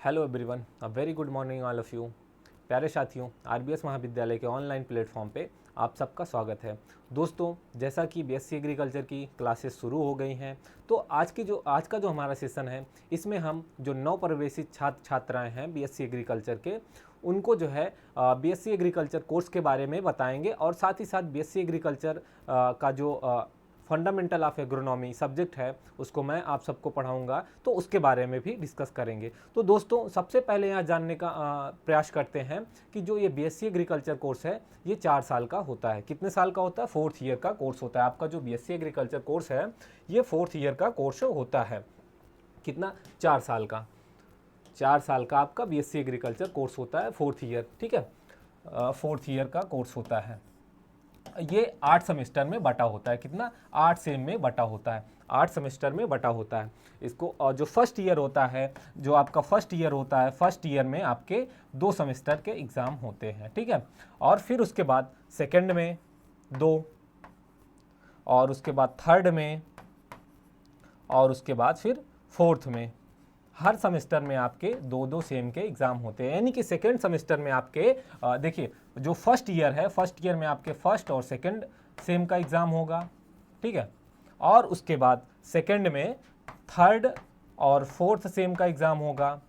Hello everyone, a very good morning all of you. प्यारे साथियों, RBS महाविद्यालय के ऑनलाइन प्लेटफॉर्म पे आप सबका स्वागत है। दोस्तों, जैसा कि बीएससी एग्रीकल्चर की क्लासेस शुरू हो गई हैं, तो आज का जो हमारा सेशन है, इसमें हम जो नवप्रवेशित छात्र छात्राएं हैं बीएससी एग्रीकल्चर के, उनको जो है बीएससी एग्रीकल्चर कोर्स के बारे में बताएंगे और साथ ही साथ बीएससी एग्रीकल्चर का जो फंडामेंटल ऑफ एग्रोनॉमी सब्जेक्ट है उसको मैं आप सबको पढ़ाऊंगा, तो उसके बारे में भी डिस्कस करेंगे। तो दोस्तों, सबसे पहले यहाँ जानने का प्रयास करते हैं कि जो ये बीएससी एग्रीकल्चर कोर्स है ये 4 साल का होता है। कितने साल का होता है? 4th ईयर का कोर्स होता है। आपका जो बीएससी एग्रीकल्चर कोर्स है ये 4th ईयर का कोर्स होता है। कितना? 4 साल का। 4 साल का आपका बीएससी एग्रीकल्चर कोर्स होता है, 4th ईयर। ठीक है, 4th ईयर का कोर्स होता है। ये 8 सेमेस्टर में बटा होता है। कितना? 8 सेम में बटा होता है, 8 सेमेस्टर में बटा होता है इसको। और जो फर्स्ट ईयर होता है, जो आपका फर्स्ट ईयर होता है, फर्स्ट ईयर में आपके 2 सेमेस्टर के एग्ज़ाम होते हैं। ठीक है, और फिर उसके बाद सेकंड में 2, और उसके बाद थर्ड में, और उसके बाद फिर फोर्थ में। हर सेमेस्टर में आपके 2-2 सेम के एग्ज़ाम होते हैं। यानी कि सेकेंड सेमेस्टर में आपके देखिए, जो फर्स्ट ईयर है, फर्स्ट ईयर में आपके फर्स्ट और सेकेंड सेम का एग्ज़ाम होगा। ठीक है, और उसके बाद सेकेंड में थर्ड और फोर्थ सेम का एग्ज़ाम होगा,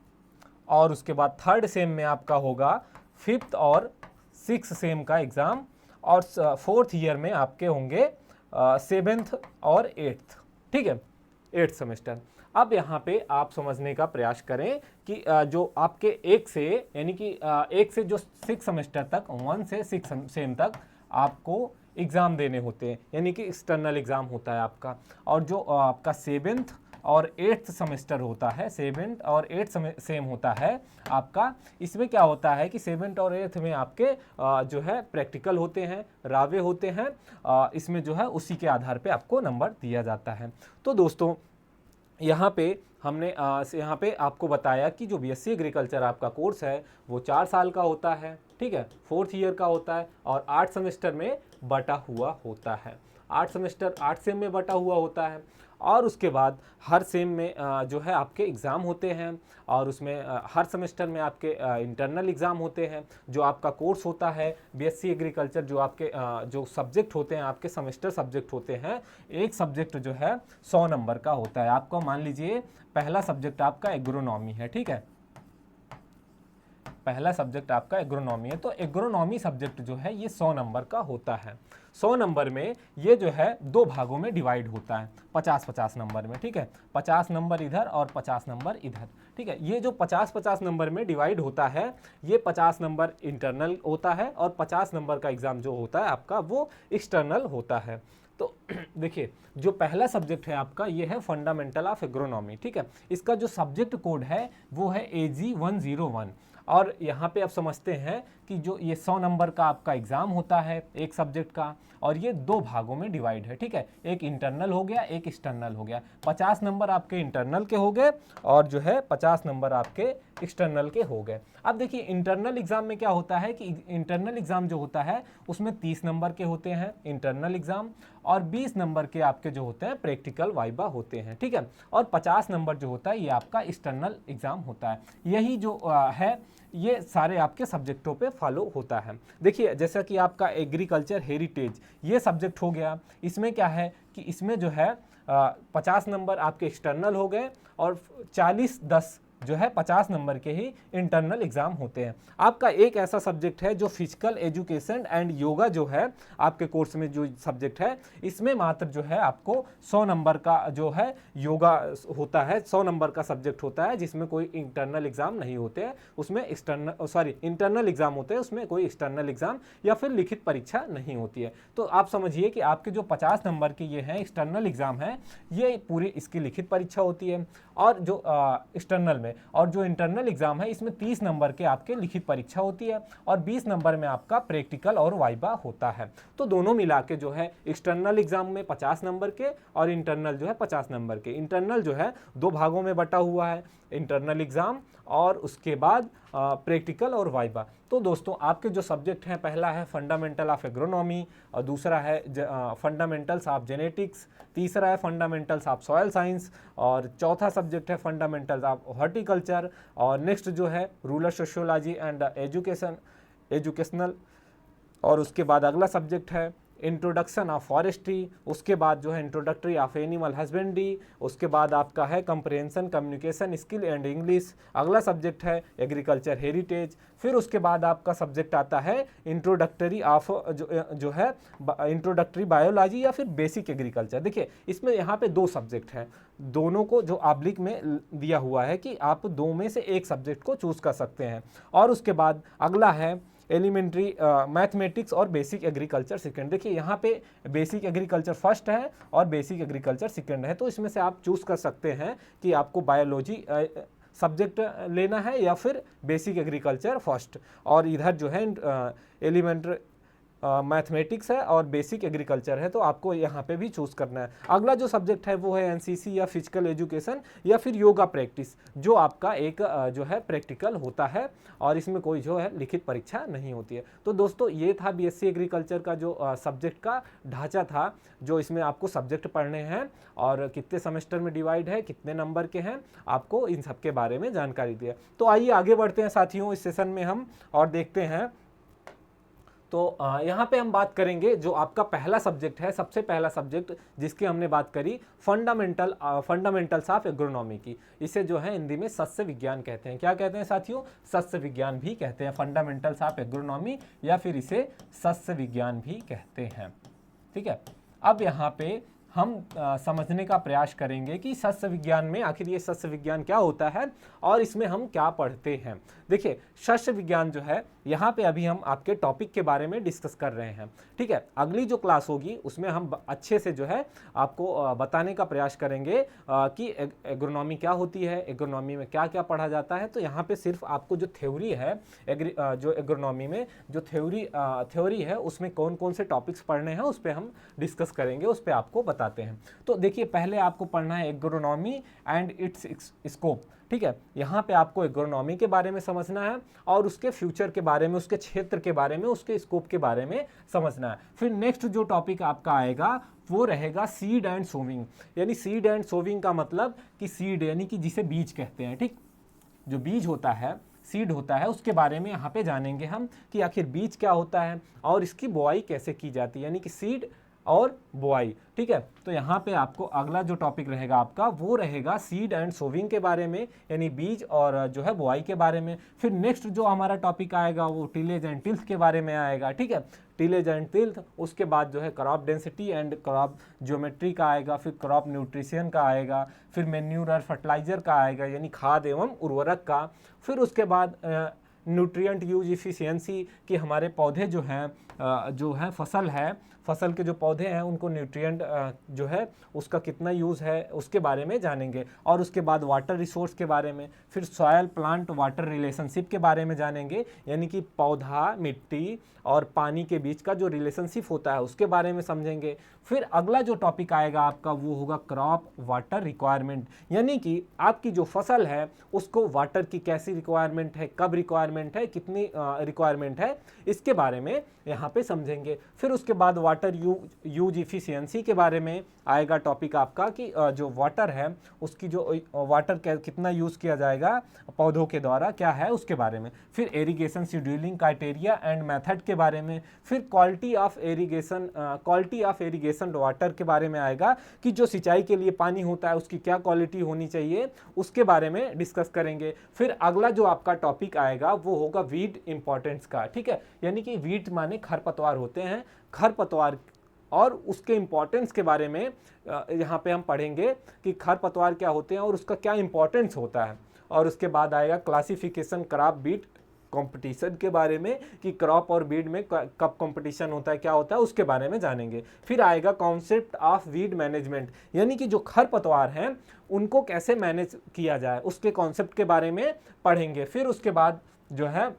और उसके बाद थर्ड सेम में आपका होगा फिफ्थ और सिक्स सेम का एग्ज़ाम, और फोर्थ ईयर में आपके होंगे 7th और 8th। ठीक है, 8th सेमेस्टर। अब यहाँ पे आप समझने का प्रयास करें कि जो आपके 1 से, यानी कि 1 से जो 6 सेमेस्टर तक, 1 से 6 सेम तक आपको एग्ज़ाम देने होते हैं, यानी कि एक्सटर्नल एग्ज़ाम होता है आपका। और जो आपका 7th और 8th सेमेस्टर होता है, 7th और 8th सेम होता है आपका, इसमें क्या होता है कि 7th और 8th में आपके जो है प्रैक्टिकल होते हैं, रावे होते हैं। इसमें जो है उसी के आधार पे आपको नंबर दिया जाता है। तो दोस्तों, यहाँ पे हमने यहाँ पे आपको बताया कि जो बीएससी एग्रीकल्चर आपका कोर्स है वो 4 साल का होता है। ठीक है, 4th ईयर का होता है और 8 सेमेस्टर में बटा हुआ होता है। 8 सेमेस्टर 8 सेम में बटा हुआ होता है, और उसके बाद हर सेम में जो है आपके एग्ज़ाम होते हैं, और उसमें हर सेमेस्टर में आपके इंटरनल एग्ज़ाम होते हैं। जो आपका कोर्स होता है बीएससी एग्रीकल्चर, जो आपके जो सब्जेक्ट होते हैं, आपके सेमेस्टर सब्जेक्ट होते हैं, एक सब्जेक्ट जो है 100 नंबर का होता है। आपको मान लीजिए पहला सब्जेक्ट आपका एग्रोनॉमी है। ठीक है, पहला सब्जेक्ट आपका एग्रोनॉमी है, तो एग्रोनॉमी सब्जेक्ट जो है ये 100 नंबर का होता है। 100 नंबर में ये जो है 2 भागों में डिवाइड होता है, 50-50 नंबर में। ठीक है, 50 नंबर इधर और 50 नंबर इधर। ठीक है, ये जो 50-50 नंबर में डिवाइड होता है, ये 50 नंबर इंटरनल होता है, और 50 नंबर का एग्ज़ाम जो होता है आपका वो एक्सटर्नल होता है। तो देखिए, जो पहला सब्जेक्ट है आपका ये है फंडामेंटल ऑफ एग्रोनॉमी। ठीक है, इसका जो सब्जेक्ट कोड है वो है AG 101। और यहाँ पे आप समझते हैं कि जो ये 100 नंबर का आपका एग्ज़ाम होता है एक सब्जेक्ट का, और ये 2 भागों में डिवाइड है। ठीक है, एक इंटरनल हो गया, एक एक्सटर्नल हो गया। 50 नंबर आपके इंटरनल के हो गए, और जो है 50 नंबर आपके एक्सटर्नल के हो गए। अब देखिए, इंटरनल एग्ज़ाम में क्या होता है कि इंटरनल एग्ज़ाम जो होता है उसमें 30 नंबर के होते हैं इंटरनल एग्ज़ाम, और 20 नंबर के आपके जो होते हैं प्रैक्टिकल वाइबा होते हैं। ठीक है, और 50 नंबर जो होता है ये आपका एक्सटर्नल एग्ज़ाम होता है। यही जो है ये सारे आपके सब्जेक्टों पे फॉलो होता है। देखिए, जैसा कि आपका एग्रीकल्चर हेरिटेज ये सब्जेक्ट हो गया, इसमें क्या है कि इसमें जो है 50 नंबर आपके एक्सटर्नल हो गए, और 40-10 जो है 50 नंबर के ही इंटरनल एग्ज़ाम होते हैं। आपका एक ऐसा सब्जेक्ट है जो फिजिकल एजुकेशन एंड योगा जो है आपके कोर्स में जो सब्जेक्ट है, इसमें मात्र जो है आपको 100 नंबर का जो है योगा होता है, 100 नंबर का सब्जेक्ट होता है, जिसमें कोई इंटरनल एग्ज़ाम नहीं होते हैं, उसमें इंटरनल एग्ज़ाम होते हैं, उसमें कोई एक्सटर्नल एग्ज़ाम या फिर लिखित परीक्षा नहीं होती है। तो आप समझिए कि आपके जो 50 नंबर के ये हैं एक्सटर्नल एग्ज़ाम है, ये पूरी इसकी लिखित परीक्षा होती है, और जो एक्सटर्नल में, और जो इंटरनल एग्ज़ाम है इसमें 30 नंबर के आपके लिखित परीक्षा होती है, और 20 नंबर में आपका प्रैक्टिकल और वाइबा होता है। तो दोनों मिला के जो है एक्सटर्नल एग्ज़ाम में 50 नंबर के, और इंटरनल जो है 50 नंबर के। इंटरनल जो है 2 भागों में बटा हुआ है, इंटरनल एग्ज़ाम और उसके बाद प्रैक्टिकल और वाइवा। तो दोस्तों आपके जो सब्जेक्ट हैं, पहला है फंडामेंटल ऑफ एग्रोनॉमी, और दूसरा है फंडामेंटल्स ऑफ जेनेटिक्स, तीसरा है फंडामेंटल्स ऑफ सॉयल साइंस, और चौथा सब्जेक्ट है फंडामेंटल्स ऑफ हॉर्टिकल्चर, और नेक्स्ट जो है रूरल सोशियोलॉजी एंड एजुकेशनल, और उसके बाद अगला सब्जेक्ट है इंट्रोडक्शन ऑफ फॉरेस्ट्री, उसके बाद जो है इंट्रोडक्टरी ऑफ एनिमल हस्बेंड्री, उसके बाद आपका है comprehension communication skill and English, अगला सब्जेक्ट है एग्रीकल्चर हेरिटेज, फिर उसके बाद आपका सब्जेक्ट आता है इंट्रोडक्टरी ऑफ जो है इंट्रोडक्टरी बायोलॉजी या फिर बेसिक एग्रीकल्चर। देखिए इसमें यहाँ पे दो सब्जेक्ट हैं, दोनों को जो ऑब्लिक में दिया हुआ है कि आप दो में से एक सब्जेक्ट को चूज कर सकते हैं। और उसके बाद अगला है एलिमेंट्री मैथमेटिक्स और बेसिक एग्रीकल्चर सेकंड। देखिए यहाँ पे बेसिक एग्रीकल्चर फर्स्ट है और बेसिक एग्रीकल्चर सेकंड है, तो इसमें से आप चूज कर सकते हैं कि आपको बायोलॉजी सब्जेक्ट लेना है या फिर बेसिक एग्रीकल्चर फर्स्ट, और इधर जो है एलिमेंट्री मैथमेटिक्स है और बेसिक एग्रीकल्चर है, तो आपको यहाँ पे भी चूज करना है। अगला जो सब्जेक्ट है वो है एनसीसी या फिजिकल एजुकेशन या फिर योगा प्रैक्टिस, जो आपका एक जो है प्रैक्टिकल होता है और इसमें कोई जो है लिखित परीक्षा नहीं होती है। तो दोस्तों ये था बीएससी एग्रीकल्चर का जो सब्जेक्ट का ढांचा था, जो इसमें आपको सब्जेक्ट पढ़ने हैं और कितने सेमेस्टर में डिवाइड है, कितने नंबर के हैं, आपको इन सब के बारे में जानकारी दी है। तो आइए आगे बढ़ते हैं साथियों इस सेशन में हम और देखते हैं। तो यहाँ पे हम बात करेंगे जो आपका पहला सब्जेक्ट है, सबसे पहला सब्जेक्ट जिसकी हमने बात करी फंडामेंटल्स ऑफ एग्रोनॉमी की। इसे जो है हिंदी में सस्य विज्ञान कहते हैं। क्या कहते हैं साथियों? सस्य विज्ञान भी कहते हैं, फंडामेंटल्स ऑफ एग्रोनॉमी या फिर इसे सस्य विज्ञान भी कहते हैं। ठीक है, अब यहाँ पे हम समझने का प्रयास करेंगे कि सस्य विज्ञान में आखिर ये सस्य विज्ञान क्या होता है और इसमें हम क्या पढ़ते हैं। देखिए सस्य विज्ञान जो है, यहाँ पे अभी हम आपके टॉपिक के बारे में डिस्कस कर रहे हैं। ठीक है, अगली जो क्लास होगी उसमें हम अच्छे से जो है आपको बताने का प्रयास करेंगे कि एग्रोनॉमी क्या होती है, एग्रोनॉमी में क्या क्या पढ़ा जाता है। तो यहाँ पे सिर्फ आपको जो थ्योरी है जो एग्रोनॉमी में जो थ्योरी है उसमें कौन कौन से टॉपिक्स पढ़ने हैं उस पर हम डिस्कस करेंगे, उस पर आपको बताते हैं। तो देखिए पहले आपको पढ़ना है एग्रोनॉमी एंड इट्स स्कोप। ठीक है, यहाँ पे आपको एग्रोनॉमी के बारे में समझना है और उसके फ्यूचर के बारे में, उसके क्षेत्र के बारे में, उसके स्कोप के बारे में समझना है। फिर नेक्स्ट जो टॉपिक आपका आएगा वो रहेगा सीड एंड सोविंग। यानी सीड एंड सोविंग का मतलब कि सीड यानी कि जिसे बीज कहते हैं। ठीक, जो बीज होता है, सीड होता है, उसके बारे में यहाँ पे जानेंगे हम कि आखिर बीज क्या होता है और इसकी बुआई कैसे की जाती है, यानी कि सीड और बुआई। ठीक है, तो यहाँ पे आपको अगला जो टॉपिक रहेगा आपका वो रहेगा सीड एंड सोविंग के बारे में, यानी बीज और जो है बुआई के बारे में। फिर नेक्स्ट जो हमारा टॉपिक आएगा वो टिलेज एंड टिल्थ के बारे में आएगा। ठीक है, टिलेज एंड टिल्थ, उसके बाद जो है crop density and crop geometry का आएगा, फिर क्रॉप न्यूट्रिशन का आएगा, फिर मैन्यूर और फर्टिलाइजर का आएगा यानी खाद एवं उर्वरक का। फिर उसके बाद न्यूट्रिएंट यूज इफिशियंसी कि हमारे पौधे जो हैं फसल है, फसल के जो पौधे हैं उनको न्यूट्रिएंट जो है उसका कितना यूज़ है उसके बारे में जानेंगे। और उसके बाद वाटर रिसोर्स के बारे में, फिर सॉयल प्लांट वाटर रिलेशनशिप के बारे में जानेंगे, यानी कि पौधा, मिट्टी और पानी के बीच का जो रिलेशनशिप होता है उसके बारे में समझेंगे। फिर अगला जो टॉपिक आएगा आपका वो होगा क्रॉप वाटर रिक्वायरमेंट, यानी कि आपकी जो फसल है उसको वाटर की कैसी रिक्वायरमेंट है, कब रिक्वायरमेंट है, कितनी रिक्वायरमेंट है, इसके बारे में यहाँ पे समझेंगे। फिर उसके बाद वाटर यूज इफिशियंसी के बारे में आएगा टॉपिक आपका कि जो वाटर है उसकी जो वाटर कितना यूज़ किया जाएगा पौधों के द्वारा क्या है उसके बारे में। फिर irrigation scheduling criteria and method के बारे में। फिर क्वालिटी ऑफ इरिगेशन वाटर के बारे में आएगा कि जो सिंचाई के लिए पानी होता है उसकी क्या क्वालिटी होनी चाहिए, उसके बारे में डिस्कस करेंगे। फिर अगला जो आपका टॉपिक आएगा वो होगा वीड इंपॉर्टेंस का। ठीक है, यानी कि वीड माने खरपतवार होते हैं, खरपतवार और उसके इम्पोर्टेंस के बारे में यहाँ पे हम पढ़ेंगे कि खरपतवार क्या होते हैं और उसका क्या इम्पोर्टेंस होता है। और उसके बाद आएगा क्लासिफिकेशन क्रॉप बीट कंपटीशन के बारे में कि क्रॉप और बीड में कब कंपटीशन होता है, क्या होता है, उसके बारे में जानेंगे। फिर आएगा कॉन्सेप्ट ऑफ वीड मैनेजमेंट, यानी कि जो खरपतवार हैं उनको कैसे मैनेज किया जाए उसके कॉन्सेप्ट के बारे में पढ़ेंगे। फिर उसके बाद जो है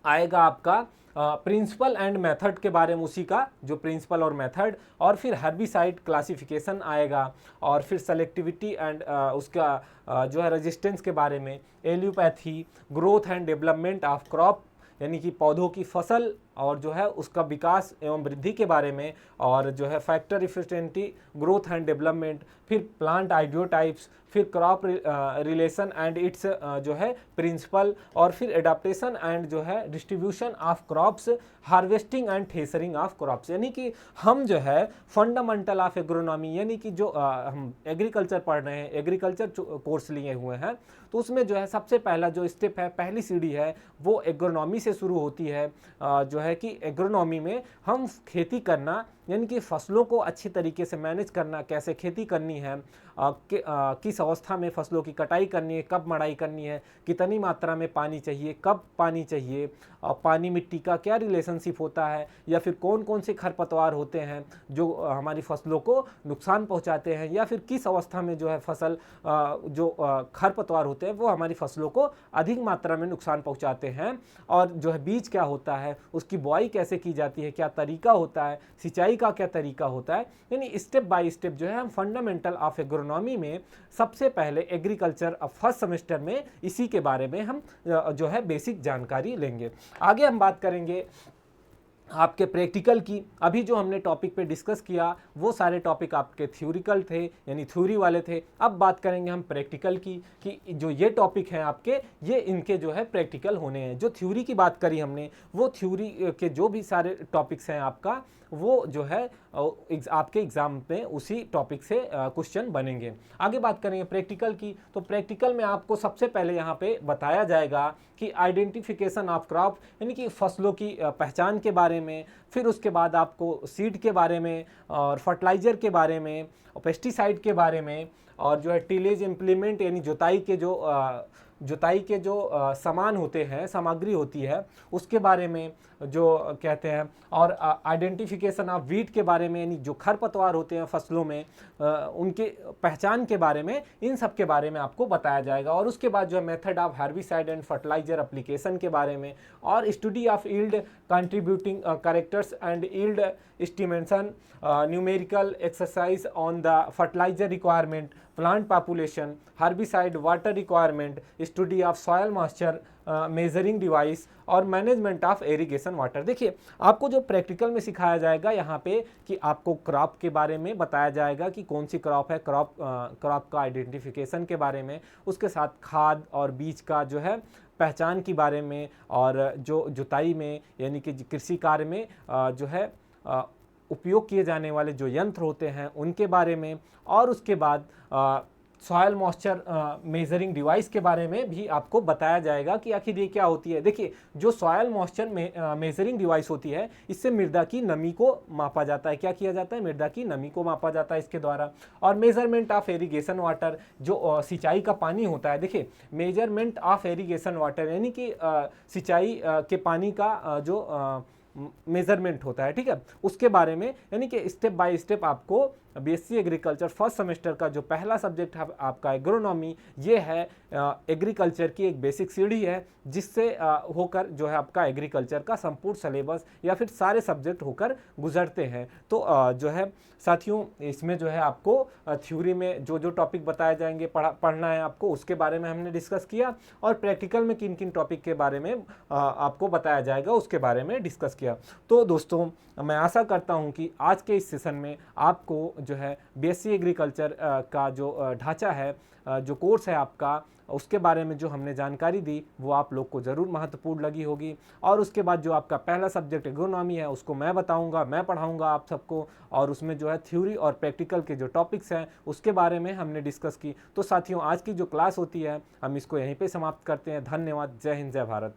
आएगा आपका प्रिंसिपल एंड मेथड के बारे में, उसी का जो प्रिंसिपल और मेथड, और फिर हर्बिसाइड क्लासिफिकेशन आएगा, और फिर सेलेक्टिविटी एंड उसका जो है रेजिस्टेंस के बारे में, allelopathy, growth and development of crop यानी कि पौधों की फसल और जो है उसका विकास एवं वृद्धि के बारे में, और जो है फैक्टर इफिशिएंटी, ग्रोथ एंड डेवलपमेंट, फिर प्लांट आइडियोटाइप्स, फिर क्रॉप रिलेशन एंड इट्स जो है प्रिंसिपल, और फिर एडाप्टेशन एंड जो है distribution of crops, harvesting and threshing of crops. यानी कि हम जो है फंडामेंटल ऑफ एग्रोनॉमी, यानी कि जो हम एग्रीकल्चर पढ़ रहे हैं, एग्रीकल्चर कोर्स लिए हुए हैं, तो उसमें जो है सबसे पहला जो स्टेप है, पहली सीढ़ी है, वो एग्रोनॉमी से शुरू होती है। जो है कि एग्रोनॉमी में हम खेती करना, यानी कि फसलों को अच्छी तरीके से मैनेज करना, कैसे खेती करनी है, किस अवस्था में फसलों की कटाई करनी है, कब मड़ाई करनी है, कितनी मात्रा में पानी चाहिए, कब पानी चाहिए, पानी मिट्टी का क्या रिलेशनशिप होता है, या फिर कौन कौन से खरपतवार होते हैं जो हमारी फसलों को नुकसान पहुंचाते हैं, या फिर किस अवस्था में जो है फसल जो खरपतवार होते हैं वो हमारी फसलों को अधिक मात्रा में नुकसान पहुंचाते हैं, और जो है बीज क्या होता है, उसकी बुआई कैसे की जाती है, क्या तरीका होता है, सिंचाई का क्या तरीका होता है। यानी स्टेप बाय स्टेप जो है हम फंडामेंटल ऑफ एग्रोनॉमी में सबसे पहले एग्रीकल्चर फर्स्ट सेमेस्टर में इसी के बारे में हम जो है बेसिक जानकारी लेंगे। आगे हम बात करेंगे आपके प्रैक्टिकल की। अभी जो हमने टॉपिक पे डिस्कस किया वो सारे टॉपिक आपके थ्योरिकल थे, यानी थ्योरी वाले थे। अब बात करेंगे हम प्रैक्टिकल की, कि जो ये टॉपिक हैं आपके, ये इनके जो है प्रैक्टिकल होने हैं। जो थ्योरी की बात करी हमने, वो थ्योरी के जो भी सारे टॉपिक्स हैं आपका, वो जो है आपके एग्जाम में उसी टॉपिक से क्वेश्चन बनेंगे। आगे बात करेंगे प्रैक्टिकल की। तो प्रैक्टिकल में आपको सबसे पहले यहाँ पे बताया जाएगा कि आइडेंटिफिकेशन ऑफ क्रॉप, यानी कि फसलों की पहचान के बारे में, फिर उसके बाद आपको सीड के बारे में, और फर्टिलाइज़र के बारे में, और पेस्टिसाइड के बारे में, और जो है टिलेज इम्प्लीमेंट यानी जुताई के जो सामान होते हैं, सामग्री होती है, उसके बारे में जो कहते हैं, और आइडेंटिफिकेशन ऑफ वीट के बारे में, यानी जो खरपतवार होते हैं फसलों में, उनके पहचान के बारे में, इन सब के बारे में आपको बताया जाएगा। और उसके बाद जो है method of herbicide and fertiliser application के बारे में, और study of yield contributing characters and yield estimation, numerical exercise on the fertiliser requirement, plant population, herbicide water requirement, study of soil moisture measuring device, और management of irrigation water. देखिए आपको जो practical में सिखाया जाएगा यहाँ पे, कि आपको क्रॉप के बारे में बताया जाएगा कि कौन सी क्रॉप है, क्रॉप का आइडेंटिफिकेशन के बारे में, उसके साथ खाद और बीज का जो है पहचान के बारे में, और जो जुताई में यानी कि कृषि कार्य में जो है उपयोग किए जाने वाले जो यंत्र होते हैं उनके बारे में, और उसके बाद सॉयल मॉइस्चर मेजरिंग डिवाइस के बारे में भी आपको बताया जाएगा कि आखिर ये क्या होती है। देखिए जो सॉयल मॉइस्चर मेजरिंग डिवाइस होती है, इससे मृदा की नमी को मापा जाता है। क्या किया जाता है? मृदा की नमी को मापा जाता है इसके द्वारा। और मेजरमेंट ऑफ इरिगेशन वाटर, जो सिंचाई का पानी होता है, देखिए मेजरमेंट ऑफ इरिगेशन वाटर यानी कि सिंचाई के पानी का जो मेजरमेंट होता है, ठीक है, उसके बारे में, यानी कि स्टेप बाय स्टेप आपको बीएससी एग्रीकल्चर फर्स्ट सेमेस्टर का जो पहला सब्जेक्ट है आपका एग्रोनॉमी, ये है एग्रीकल्चर की एक बेसिक सीढ़ी है, जिससे होकर जो है आपका एग्रीकल्चर का संपूर्ण सिलेबस या फिर सारे सब्जेक्ट होकर गुजरते हैं। तो जो है साथियों, इसमें जो है आपको थ्योरी में जो जो टॉपिक बताए जाएंगे, पढ़ना है आपको, उसके बारे में हमने डिस्कस किया, और प्रैक्टिकल में किन किन टॉपिक के बारे में आपको बताया जाएगा उसके बारे में डिस्कस किया। तो दोस्तों मैं आशा करता हूं कि आज के इस सेशन में आपको जो है बीएससी एग्रीकल्चर का जो ढांचा है, जो कोर्स है आपका, उसके बारे में जो हमने जानकारी दी वो आप लोग को ज़रूर महत्वपूर्ण लगी होगी। और उसके बाद जो आपका पहला सब्जेक्ट एग्रोनॉमी है उसको मैं बताऊंगा, मैं पढ़ाऊंगा आप सबको, और उसमें जो है थ्योरी और प्रैक्टिकल के जो टॉपिक्स हैं उसके बारे में हमने डिस्कस की। तो साथियों आज की जो क्लास होती है हम इसको यहीं पे समाप्त करते हैं। धन्यवाद। जय हिंद, जय भारत।